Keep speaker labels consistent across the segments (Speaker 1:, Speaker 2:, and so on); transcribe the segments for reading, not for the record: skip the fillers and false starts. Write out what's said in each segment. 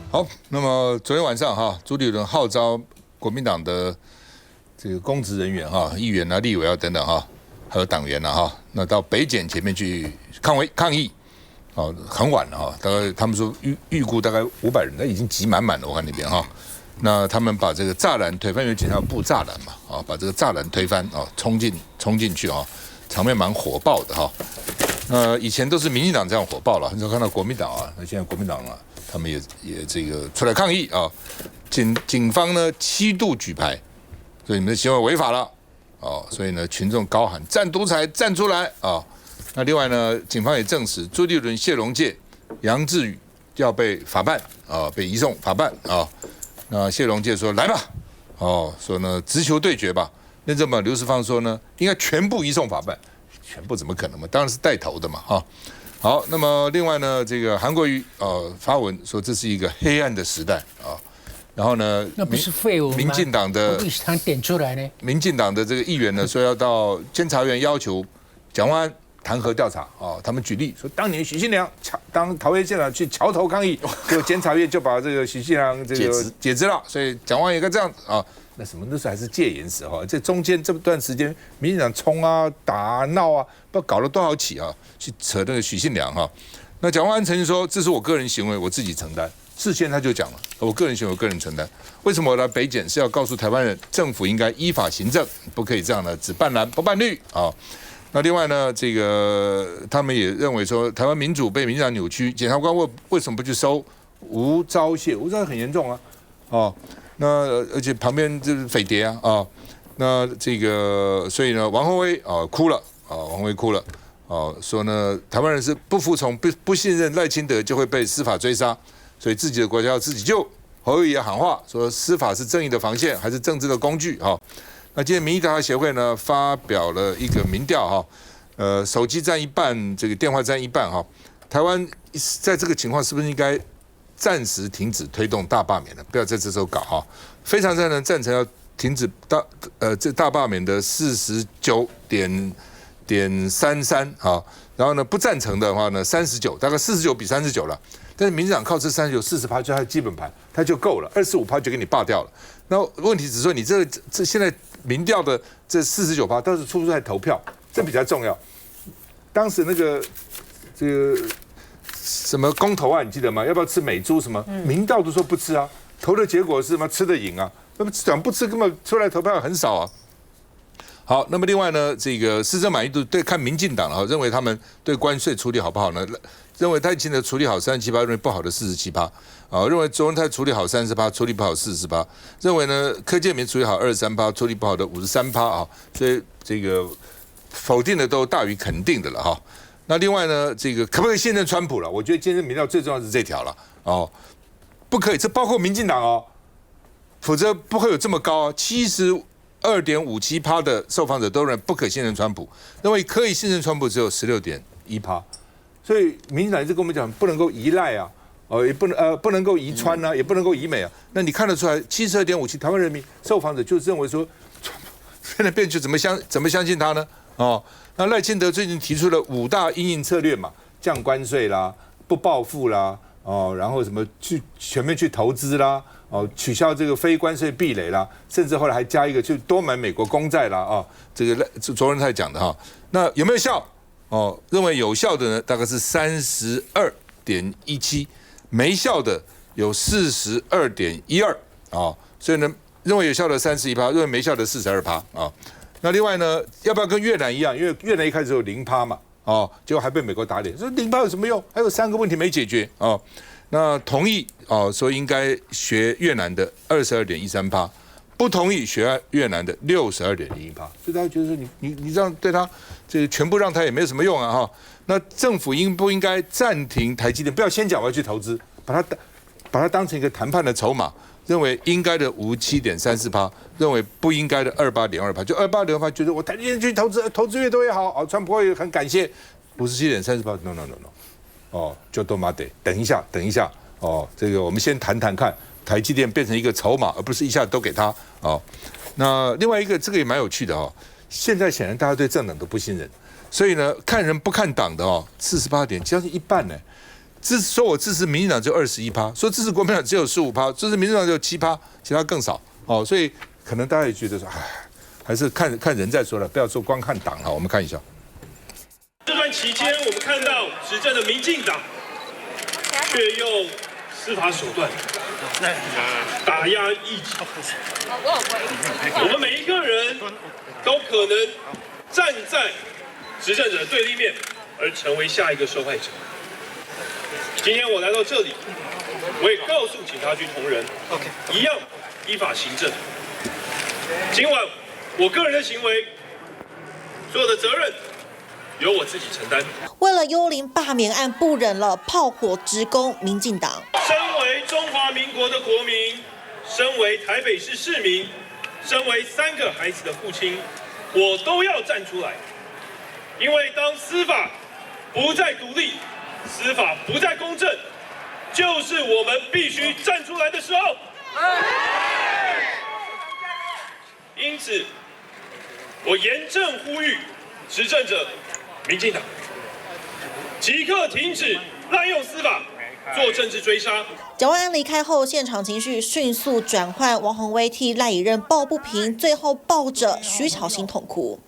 Speaker 1: 好，那么昨天晚上哈，朱立伦号召国民党的这个公职人员哈，议员啊、立委啊等等哈，还有党员啊哈，那到北检前面去抗议，哦，很晚了哈，大概他们说预估大概500人，那已经挤满了，我看那边哈。那他们把这个栅栏推翻，因为警察布栅栏嘛，啊，把这个栅栏推翻啊，冲进去啊，场面蛮火爆的哈。以前都是民进党这样火爆了，很少看到国民党啊。那现在国民党啊，他们也这个出来抗议啊。警方呢7度举牌，所以你们的行为违法了哦。所以呢，群众高喊站独裁，站出来啊。那另外呢，警方也证实朱立伦、谢龙介、杨志宇要被法办啊，被移送法办啊。那谢龙介说来吧，哦，说呢直球对决吧。内政部长刘世芳说呢，应该全部移送法办。全部怎么可能嘛？当然是带头的嘛，哈。好，那么另外呢，这个韩国瑜发文说这是一个黑暗的时代啊。然后呢，
Speaker 2: 那不是废物吗？
Speaker 1: 民进党的
Speaker 2: 历史堂点出来呢？
Speaker 1: 民进党的这个议员呢，说要到监察院要求蒋万安弹劾调查啊。他们举例说，当年许信良当桃园县长去桥头抗议，结果监察院就把这个许信良这个解职了，所以蒋万安也该这样啊。那什么那时候还是戒严时候，这中间这段时间，民进党冲啊、打啊、闹啊，不知道搞了多少起啊，去扯那个许信良哈。那蒋万安曾经说，这是我个人行为，我自己承担。事先他就讲了，我个人行为，我个人承担。为什么我来北检是要告诉台湾人，政府应该依法行政，不可以这样的只办蓝不办绿啊。那另外呢，这个他们也认为说，台湾民主被民进党扭曲，检察官为什么不去收吴钊燮？吴钊燮很严重啊，哦。那而且旁边就是匪谍啊，那这个所以呢，王宏威哭了啊，王宏威哭了说呢，台湾人是不服从、不信任赖清德就会被司法追杀，所以自己的国家要自己救。侯友宜也喊话说，司法是正义的防线，还是政治的工具啊？那今天民意调查协会呢发表了一个民调哈，手机占一半，这个电话占一半哈，台湾在这个情况是不是应该暂时停止推动大罢免了，不要在这时候搞哈。非常赞成要停止这大罢免的49.33哈，然后呢不赞成的话呢39，大概49比39了。但是民进党靠这39、40%就它的基本盘，它就够了，25%就给你罢掉了。那问题只是说你这现在民调的这49%都是出不出来投票，这比较重要。当时那个这个。什么公投啊？你记得吗？要不要吃美猪？什么民调都说不吃啊，投的结果是什么？吃的赢啊。那么讲不吃，根本出来投票很少啊。好，那么另外呢，这个施政满意度对看民进党认为他们对关税处理好不好呢？认为赖清德处理好37%，认为不好的47%啊，认为周文泰处理好30%，处理不好40%，认为呢柯建铭处理好23%，处理不好的53%啊，所以这个否定的都大于肯定的了哈。那另外呢，这个可不可以信任川普了？我觉得今天民调最重要是这条了哦，不可以，这包括民进党哦，否则不会有这么高72.57%的受访者都认为不可信任川普，认为可以信任川普只有16.1%，所以民进党一直跟我们讲不能够依赖啊，也不能够移川啊，也不能够移美啊。那你看得出来，72.57%台湾人民受访者就认为说，变来变去怎么相信他呢？哦。那赖清德最近提出了5大因应策略嘛，降关税啦，不报复啦，然后什么全面去投资啦，取消这个非关税壁垒啦，甚至后来还加一个就多买美国公债啦，这个卓仁泰讲的哈，那有没有效？认为有效的呢，大概是32.17%，没效的有42.12%所以呢，认为有效的31%，认为没效的42%啊。那另外呢，要不要跟越南一样？因为越南一开始有0%嘛，结果还被美国打脸，说0%有什么用？还有3个问题没解决那同意说应该学越南的22.13%，不同意学越南的62.01%，所以大家觉得说你这样对他这个全部让他也没有什么用啊哈。那政府应不应该暂停台积电？不要先讲我要去投资，把它当成一个谈判的筹码。认为应该的57.34%，认为不应该的28.2%，就28.2%觉得我台积电去投资越多越好，川普会很感谢。57.34%， no， 就都妈得等一下，这个我们先谈谈看，台积电变成一个筹码，而不是一下都给他那另外一个这个也蛮有趣的现在显然大家对政党都不信任，所以呢看人不看党的48点，将近一半呢。说我支持民进党只有21%，说支持国民党只有15%，支持民进党只有7%，其他更少哦。所以可能大家也觉得说，哎，还是看人再说了，不要说光看党哈。我们看一下。
Speaker 3: 这段期间，我们看到执政的民进党却用司法手段打压异己。我们每一个人都可能站在执政者的对立面，而成为下一个受害者。今天我来到这里，我也告诉警察局同仁，一样依法行政。今晚我个人的行为，所有的责任由我自己承担。
Speaker 4: 为了幽灵罢免案不忍了，炮火直攻民进党。
Speaker 3: 身为中华民国的国民，身为台北市市民，身为3个孩子的父亲，我都要站出来。因为当司法不再独立，司法不再公正，就是我们必须站出来的时候。因此，我严正呼吁执政者民进党即刻停止滥用司法做政治追杀。
Speaker 4: 蒋万安离开后，现场情绪迅速转换，王宏威替赖以任抱不平，最后抱着徐巧芯痛哭。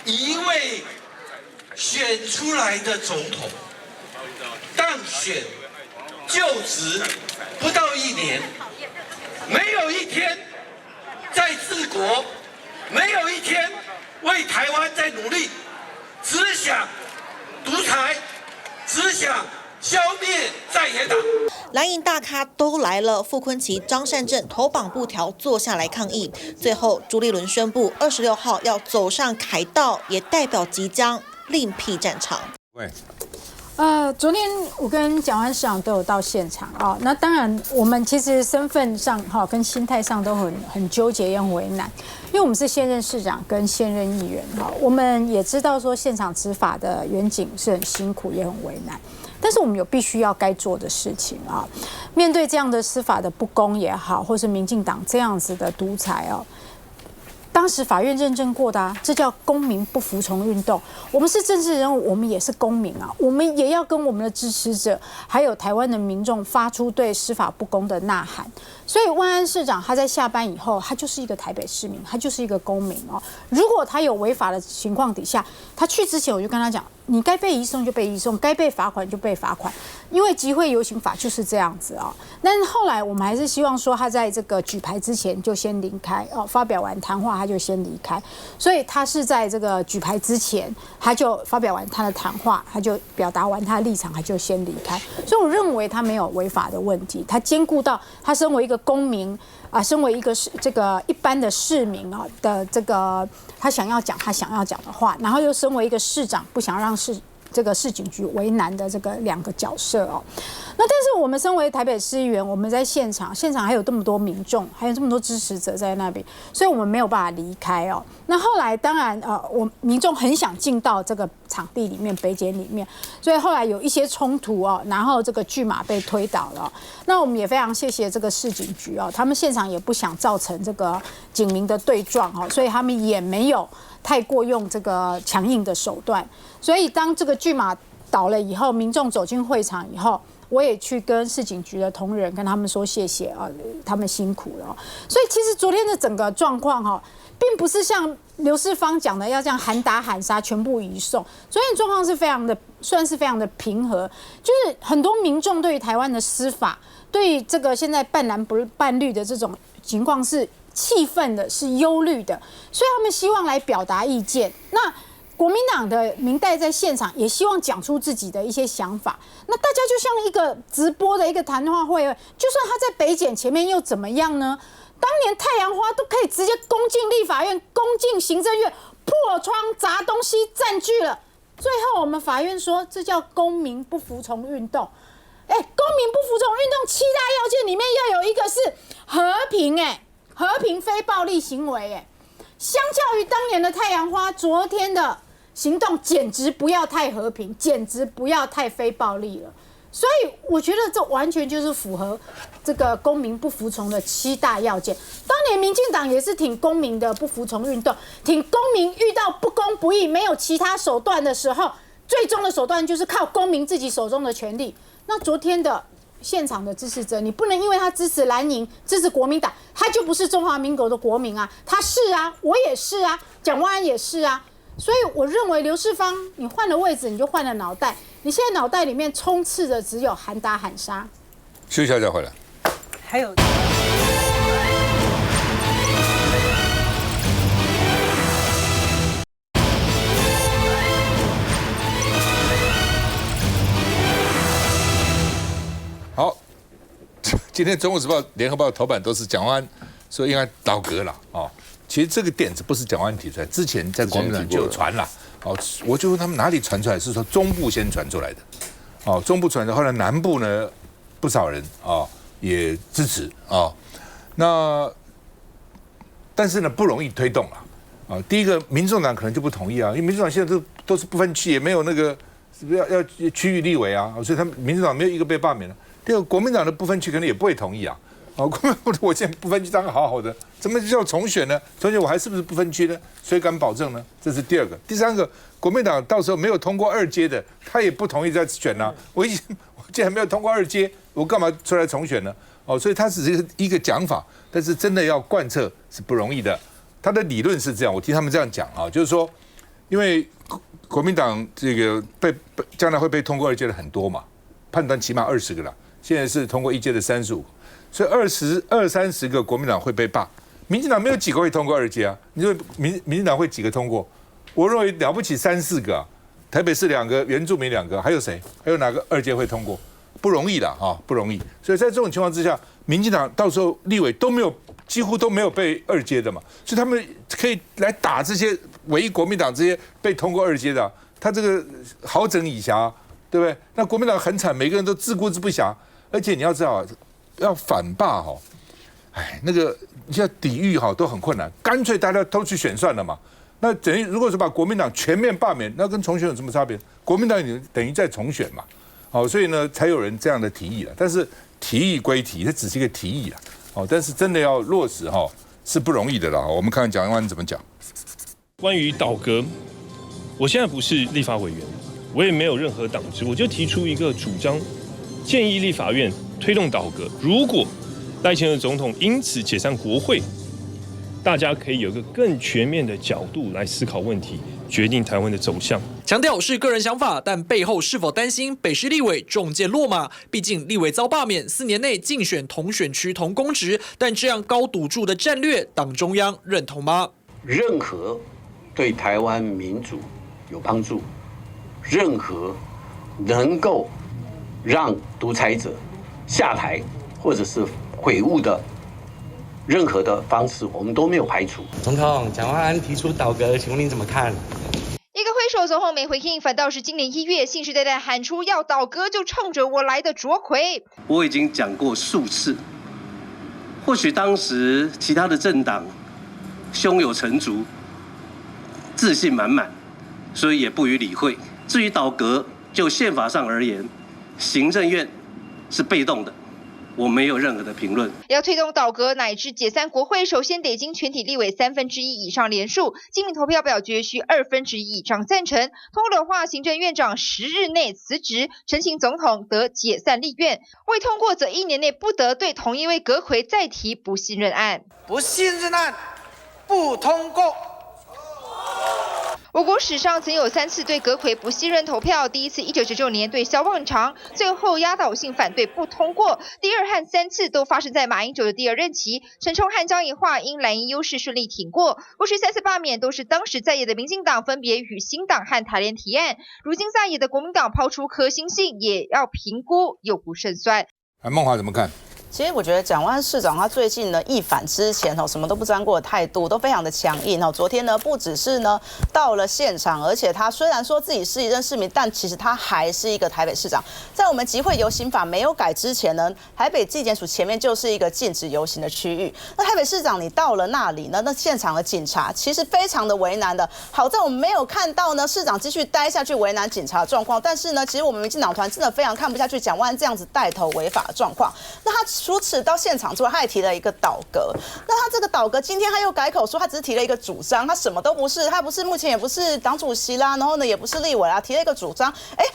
Speaker 5: 一位选出来的总统当选就职不到1年，没有一天在治国，没有一天为台湾在努力，只想独裁，只想消灭在野党。
Speaker 4: 蓝营大咖都来了，傅崐萁、张善政头绑布条坐下来抗议。最后，朱立伦宣布26号要走上凯道，也代表即将另辟战场。
Speaker 1: 喂。
Speaker 6: 昨天我跟蒋万安市长都有到现场啊。那当然，我们其实身份上跟心态上都很纠结，也很为难，因为我们是现任市长跟现任议员我们也知道说现场执法的远景是很辛苦，也很为难。但是我们有必须要该做的事情啊。面对这样的司法的不公也好，或是民进党这样子的独裁当时法院认证过的这叫公民不服从运动。我们是政治人物，我们也是公民我们也要跟我们的支持者，还有台湾的民众发出对司法不公的呐喊。所以万安市长他在下班以后，他就是一个台北市民，他就是一个公民如果他有违法的情况底下，他去之前我就跟他讲，你该被移送就被移送，该被罚款就被罚款，因为集会游行法就是这样子但是后来我们还是希望说，他在这个举牌之前就先离开发表完谈话他就先离开，所以他是在这个举牌之前，他就发表完他的谈话，他就表达完他的立场，他就先离开。所以我认为他没有违法的问题，他兼顾到他身为一个公民身为一个这个一般的市民的这个他想要讲他想要讲的话，然后又身为一个市长，不想让这个市警局为难的这个2个角色那但是我们身为台北市议员，我们在现场还有这么多民众，还有这么多支持者在那边，所以我们没有办法离开那后来当然我民众很想进到这个场地里面，北检里面，所以后来有一些冲突然后这个巨马被推倒了。那我们也非常谢谢这个市警局他们现场也不想造成这个警民的对撞所以他们也没有太过用这个强硬的手段。所以当这个巨马倒了以后，民众走进会场以后，我也去跟市警局的同仁跟他们说谢谢他们辛苦了所以其实昨天的整个状况并不是像刘世芳讲的要这样喊打喊杀全部移送。昨天的状况是算是非常的平和，就是很多民众对于台湾的司法，对于这个现在半蓝不半绿的这种情况是气愤的，是忧虑的，所以他们希望来表达意见。那国民党的民代在现场也希望讲出自己的一些想法。那大家就像一个直播的一个谈话会，就算他在北检前面又怎么样呢？当年太阳花都可以直接攻进立法院，攻进行政院，破窗砸东西占据了。最后我们法院说这叫公民不服从运动。公民不服从运动7大要件里面要有一个是和平和平非暴力行为相较于当年的太阳花，昨天的行动简直不要太和平，简直不要太非暴力了。所以我觉得这完全就是符合这个公民不服从的7大要件。当年民进党也是挺公民的不服从运动，挺公民遇到不公不义没有其他手段的时候，最终的手段就是靠公民自己手中的权利。那昨天的现场的支持者，你不能因为他支持蓝营、支持国民党，他就不是中华民国的国民啊！他是啊，我也是啊，蒋万安也是啊。所以我认为刘世芳，你换了位置，你就换了脑袋。你现在脑袋里面充斥的只有喊打喊杀。
Speaker 1: 休息一下再回来。
Speaker 7: 还有。
Speaker 1: 好，今天《中国时报》《联合报》头版都是蒋万安说应该倒阁了哦。其实这个点子不是蒋万安提出来，之前在国民党就有传了。哦，我就问他们哪里传出来，是说中部先传出来的。哦，中部传的，后来南部呢不少人哦也支持哦。那但是呢不容易推动了。啊，第一个民众党可能就不同意啊，因为民众党现在都是不分区，也没有那个要区域立委啊，所以他们民众党没有一个被罢免了。第二个国民党的不分区可能也不会同意啊。哦，我现在不分区当然好好的，怎么叫重选呢？重选我还是不是不分区呢？谁敢保证呢？这是第二个。第三个，国民党到时候没有通过2阶的，他也不同意再选啊。我既然没有通过2阶，我干嘛出来重选呢？哦，所以他只是一个讲法，但是真的要贯彻是不容易的。他的理论是这样，我听他们这样讲啊，就是说，因为国民党这个将来会被通过2阶的很多嘛，判断起码20个了，现在是通过1阶的35个。所以20-30个国民党会被罢，民进党没有几个会通过2阶啊。你说民进党会几个通过？我认为了不起3-4个啊。台北市2个，原住民2个，还有谁？还有哪个2阶会通过？不容易的啊，不容易。所以在这种情况之下，民进党到时候立委都没有，几乎都没有被2阶的嘛，所以他们可以来打这些唯一国民党这些被通过2阶的啊，他这个好整以暇，对不对？那国民党很惨，每个人都自顾自不暇，而且你要知道。要反罢哈，哎，那个你要抵御哈都很困难，干脆大家都去选算了嘛。那等于如果是把国民党全面罢免，那跟重选有什么差别？国民党等于在重选嘛，好，所以呢才有人这样的提议了。但是提议归提，它只是一个提议啦，哦，但是真的要落实哈是不容易的啦。我们看蒋万安怎么讲。
Speaker 3: 关于倒阁，我现在不是立法委员，我也没有任何党职，我就提出一个主张，建议立法院推动倒阁。如果赖清德总统因此解散国会，大家可以有一个更全面的角度来思考问题，决定台湾的走向。
Speaker 8: 强调是个人想法，但背后是否担心北市立委中箭落马？毕竟立委遭罢免，4年内竞选同选区同公职，但这样高赌注的战略，党中央认同吗？
Speaker 9: 任何对台湾民主有帮助，任何能够让独裁者下台或者是悔悟的任何的方式，我们都没有排除。
Speaker 10: 总统蒋万安提出倒阁，请问您怎么看？
Speaker 11: 一个挥手，总统没回应，反倒是今年1月信誓旦旦喊出要倒阁就冲着我来的卓奎。
Speaker 12: 我已经讲过数次，或许当时其他的政党胸有成竹，自信满满，所以也不予理会。至于倒阁，就宪法上而言，行政院是被动的，我没有任何的评论。
Speaker 11: 要推动倒阁乃至解散国会，首先得经全体立委1/3以上联署，经民投票表决需1/2以上赞成。通过的话，行政院长10日内辞职，陈请总统得解散立院；未通过，则1年内不得对同一位阁揆再提不信任案。
Speaker 13: 不信任案不通过。
Speaker 11: 我国史上曾有3次对阁揆不信任投票，第一次1999年对萧望长，最后压倒性反对不通过。第2和3次都发生在马英九的第2任期，陈冲和江宜桦因蓝营优势顺利挺过。过去3次罢免都是当时在野的民进党分别与新党和台联提案，如今在野的国民党抛出可行性，也要评估又不胜算。
Speaker 1: 孟华怎么看？
Speaker 7: 其实我觉得蒋万安市长他最近呢一反之前什么都不沾过的态度，都非常的强硬昨天呢不只是呢到了现场，而且他虽然说自己是一任市民，但其实他还是一个台北市长。在我们集会游行法没有改之前呢，台北地检署前面就是一个禁止游行的区域。那台北市长你到了那里呢，那现场的警察其实非常的为难的。好在我们没有看到呢市长继续待下去为难警察的状况，但是呢，其实我们民进党团真的非常看不下去蒋万安这样子带头违法的状况。那他除此到现场之外，他也提了一个倒阁。那他这个倒阁，今天他又改口说他只是提了一个主张，他什么都不是，他不是目前也不是党主席啦，然后呢也不是立委啦，提了一个主张，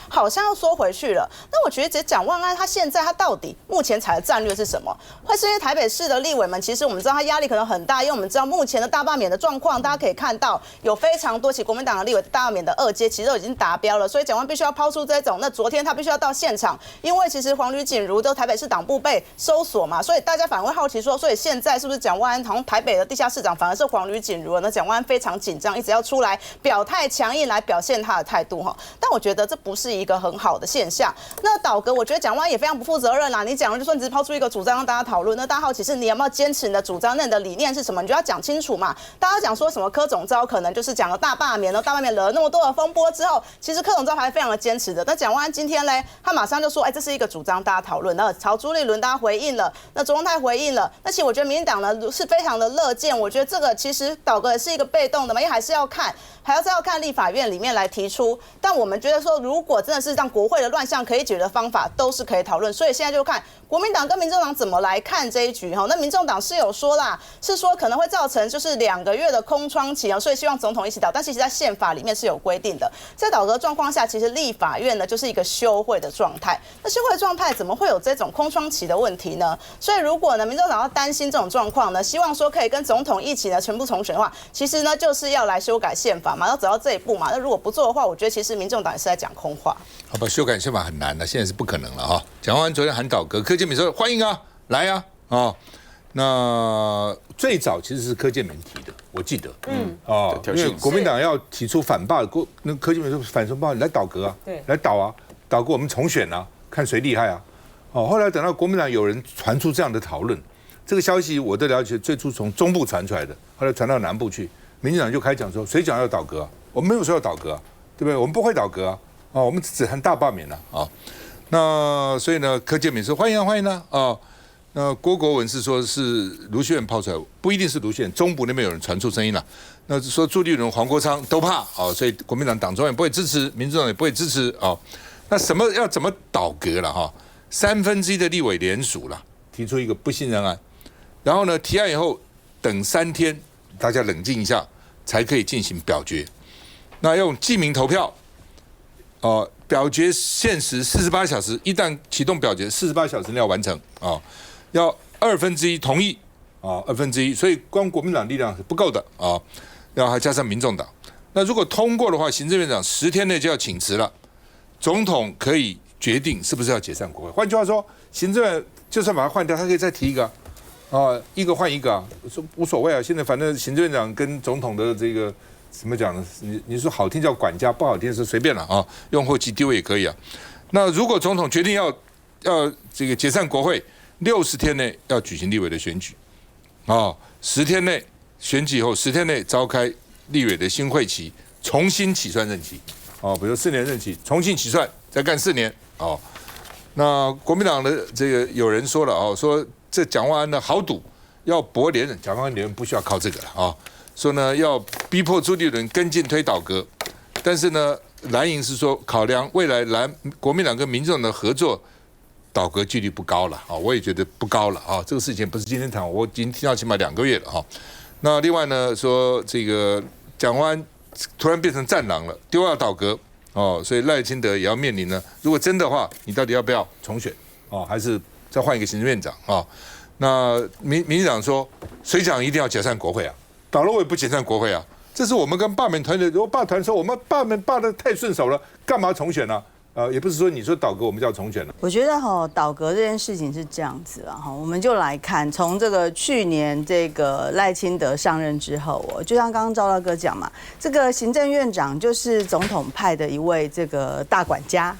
Speaker 7: 好像又缩回去了。那我觉得蒋万安他现在他到底目前采的战略是什么？会是因为台北市的立委们，其实我们知道他压力可能很大，因为我们知道目前的大罢免的状况，大家可以看到有非常多起国民党的立委大罢免的2阶其实都已经达标了，所以蒋万安必须要抛出这种。那昨天他必须要到现场，因为其实黄吕锦如的台北市党部被搜索嘛，所以大家反而会好奇说，所以现在是不是蒋万安好像台北的地下市长反而是黄吕锦如了？那蒋万安非常紧张，一直要出来表态强硬来表现他的态度但我觉得这不是一个很好的现象。那倒阁，我觉得蒋万安也非常不负责任啦。你讲了就说你只是抛出一个主张让大家讨论，那大家好奇是你有没有坚持你的主张，那你的理念是什么？你就要讲清楚嘛。大家讲说什么柯总召可能就是讲了大罢免，然后大罢免惹了那么多的风波之后，其实柯总召还非常的坚持的。那蒋万安今天嘞，他马上就说，这是一个主张，大家讨论。那曹朱立伦大家回应了，那卓荣泰回应了。那其实我觉得民进党呢是非常的乐见，我觉得这个其实倒阁也是一个被动的嘛，因为还是要看立法院里面来提出。但我们觉得说，如果真的是让国会的乱象可以解决的方法，都是可以讨论。所以现在就看国民党跟民众党怎么来看这一局那民众党是有说啦，是说可能会造成就是2个月的空窗期所以希望总统一起倒。但其实在宪法里面是有规定的，在倒阁状况下，其实立法院呢就是一个休会的状态。那休会的状态怎么会有这种空窗期的问题呢？所以如果呢民众党要担心这种状况呢，希望说可以跟总统一起呢全部重选的话，其实呢就是要来修改宪法嘛，要走到这一步嘛。那如果不做的话，我觉得其实民众党也是在讲空话。
Speaker 1: 好吧，修改宪法很难了，现在是不可能了蒋万安昨天喊倒阁，柯建铭说欢迎啊，来啊那最早其实是柯建铭提的，我记得，因为国民党要提出反罢，那柯建铭说反什么罢，来倒阁啊，来倒啊，倒阁我们重选啊，看谁厉害啊。后来等到国民党有人传出这样的讨论，这个消息我的了解最初从中部传出来的，后来传到南部去，民进党就开讲说，谁讲要倒阁啊？我们没有说要倒阁啊，对不对？我们不会倒阁啊，我们只喊大罢免啊。那所以呢，柯建铭说欢迎啊，欢迎啊，那郭国文是说是卢秀燕抛出来，不一定是卢秀燕，中部那边有人传出声音了。那说朱立伦、黄国昌都怕所以国民党党中央也不会支持，民众党也不会支持那要怎么倒阁了？1/3的立委联署了，提出一个不信任案，然后呢提案以后等3天，大家冷静一下，才可以进行表决。那用记名投票，表决限时48小时，一旦启动表决，48小时内要完成要1/2同意1/2，所以光国民党力量是不够的要还加上民众党。那如果通过的话，行政院长10天内就要请辞了，总统可以决定是不是要解散国会。换句话说，行政院就算把它换掉，他可以再提一个一个换一个说无所谓啊。现在反正行政院长跟总统的这个怎么讲呢？你说好听叫管家，不好听是随便了用后期地位也可以啊。那如果总统决定要这个解散国会，60天内要举行立委的选举10天内选举以后10天内召开立委的新会期，重新起算任期比如4年任期重新起算，再干4年那国民党的这个有人说了说这蒋万安的豪赌要博连任，蒋万安连任不需要靠这个了说呢要逼迫朱立伦跟进推倒阁，但是呢蓝营是说考量未来国民党跟民众的合作，倒阁几率不高了我也觉得不高了这个事情不是今天谈，我已经听到起码2个月了那另外呢说这个蒋万安突然变成战狼了，丢要倒阁所以赖清德也要面临呢，如果真的话，你到底要不要重选还是再换一个行政院长那民进党说谁讲一定要解散国会啊？倒了我也不解散国会啊！这是我们跟罢免团的，如果罢团说我们罢免罢的太顺手了，干嘛重选呢也不是说你说倒戈我们就要重选了。
Speaker 7: 我觉得倒戈这件事情是这样子了我们就来看，从这个去年这个赖清德上任之后就像刚刚赵大哥讲嘛，这个行政院长就是总统派的一位这个大管家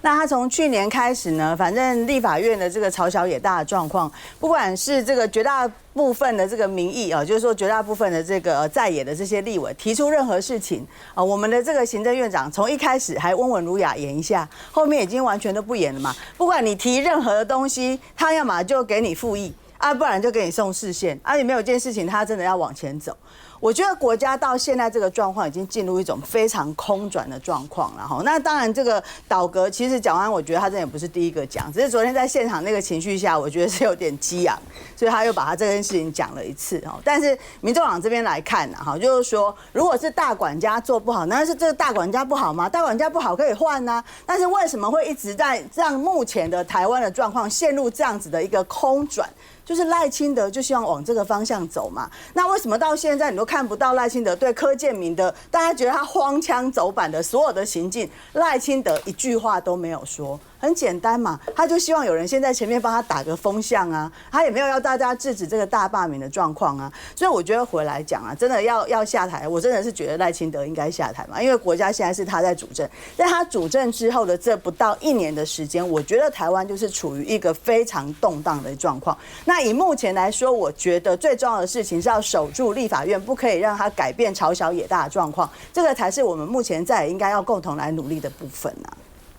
Speaker 7: 那他从去年开始呢，反正立法院的这个朝小野大的状况，不管是这个绝大部分的这个民意就是说绝大部分的这个在野的这些立委提出任何事情我们的这个行政院长从一开始还温文儒雅演一下，后面已经完全都不演了嘛。不管你提任何的东西，他要么就给你复议不然就给你送释宪也没有一件事情他真的要往前走。我觉得国家到现在这个状况已经进入一种非常空转的状况了那当然这个倒戈，其实蒋万安我觉得他真的也不是第一个讲，只是昨天在现场那个情绪下，我觉得是有点激昂，所以他又把他这件事情讲了一次但是民众党这边来看就是说，如果是大管家做不好，那是这个大管家不好吗？大管家不好可以换但是为什么会一直在让目前的台湾的状况陷入这样子的一个空转？就是赖清德就希望往这个方向走嘛。那为什么到现在你都看不到赖清德对柯建铭的大家觉得他荒腔走板的所有的行径，赖清德一句话都没有说？很简单嘛，他就希望有人先在前面帮他打个风向他也没有要大家制止这个大罢免的状况所以我觉得回来讲真的要下台，我真的是觉得赖清德应该下台嘛，因为国家现在是他在主政，在他主政之后的这不到1年的时间，我觉得台湾就是处于一个非常动荡的状况。那以目前来说，我觉得最重要的事情是要守住立法院，不可以让它改变朝小野大的状况，这个才是我们目前在应该要共同来努力的部分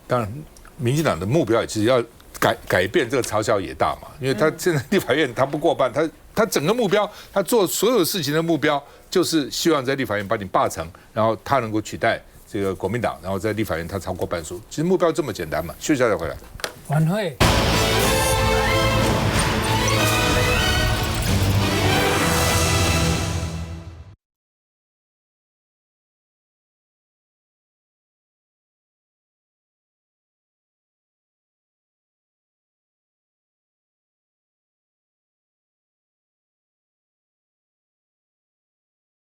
Speaker 1: 当然，民进党的目标其实要改变这个朝小野大嘛，因为他现在立法院他不过半，他整个目标，他做所有事情的目标就是希望在立法院把你罢成，然后他能够取代这个国民党，然后在立法院他超过半数，其实目标这么简单嘛。休息一下再回来。
Speaker 2: 晚会。